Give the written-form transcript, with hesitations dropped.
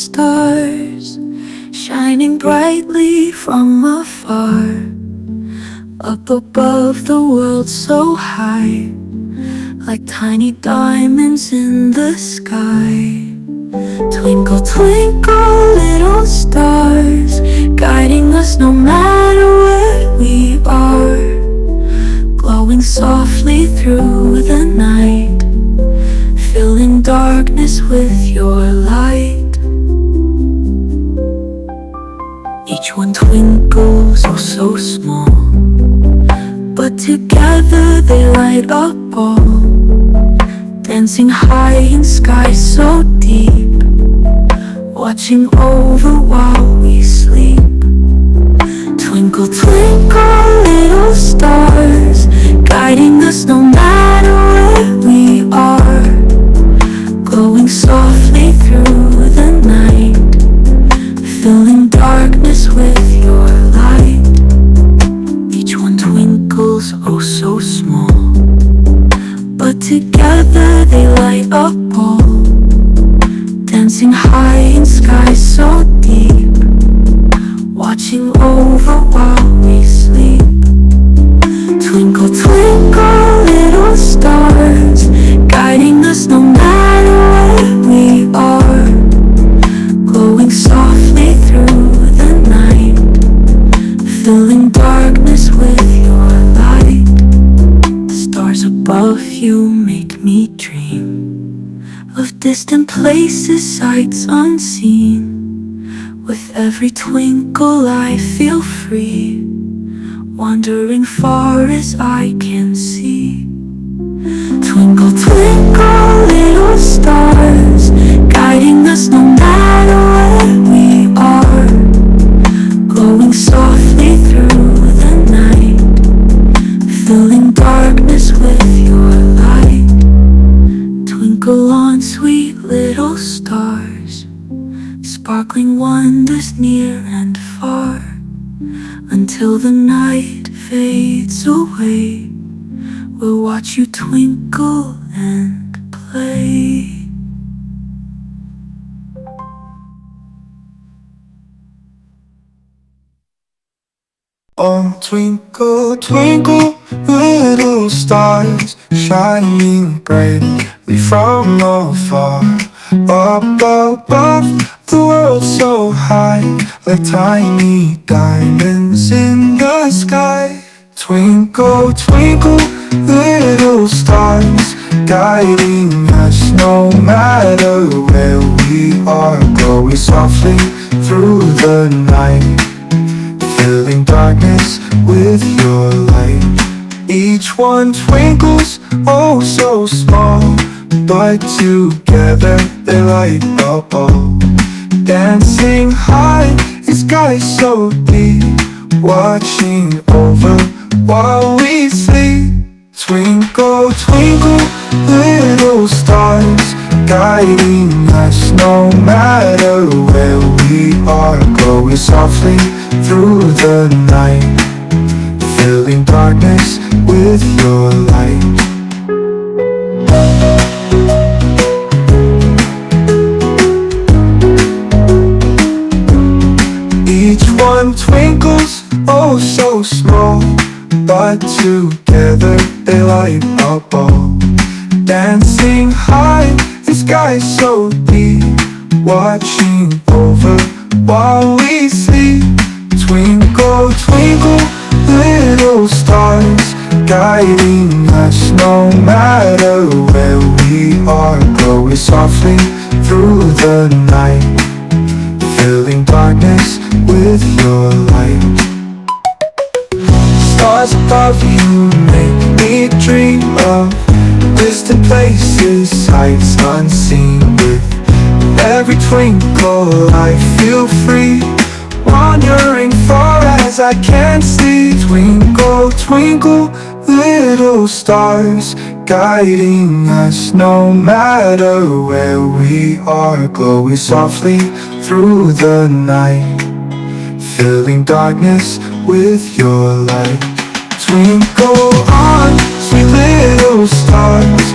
stars shining brightly from afar, up above the world so high, like tiny diamonds in the sky. Twinkle, twinkle, little stars, guiding us no matter where we are, glowing softly through the night, filling darkness with your light. Each one twinkles, oh so small, but together they light up all, dancing high in skies so deep, watching over while we sleep. Twinkle, twinkle, little stars, guiding us no matter where we are, glowing softly through the night, filling darkness with your light. Each one twinkles, oh so small, but together they light up all, dancing high in skies so deep, watching over while we sleep. Twinkle, twinkle, little stars, guiding us no matter where we are, glowing softly through the night, filling darkness with your light. Stars above you make me dream of distant places, sights unseen. With every twinkle I feel free, wandering far as I can see. Twinkle, twinkle, little stars, guiding us no matter where we are, glowing softly through the night, filling darkness with your light. Twinkle on, sweet little stars, sparkling wonders near and far, until the night fades away. We'll watch you twinkle and play. Oh, twinkle, twinkle, little stars, shining brightly from afar, up above the world so high, like tiny diamonds in the sky. Twinkle, twinkle, little stars, guiding us no matter where we are, glowing softly through the night, filling darkness with your light. Each one twinkles, oh so small, but together they light up all, dancing high in skies so deep, watching over while we sleep. Twinkle, twinkle, little stars, guiding us no matter where we are, glowing softly through the night, filling darkness with your light. Each one twinkles, oh so small, but together they light up all, dancing high in skies so deep, watching over while we sleep. Twinkle, twinkle, little stars, guiding us no matter where we are, glowing softly through the night, filling darkness with your light. Stars above you make me dream of distant places, sights unseen. With every twinkle I feel free, wandering far as I can see. Twinkle, twinkle, little stars, guiding us no matter where we are, glowing softly through the night, filling darkness with your light. Twinkle on, sweet little stars,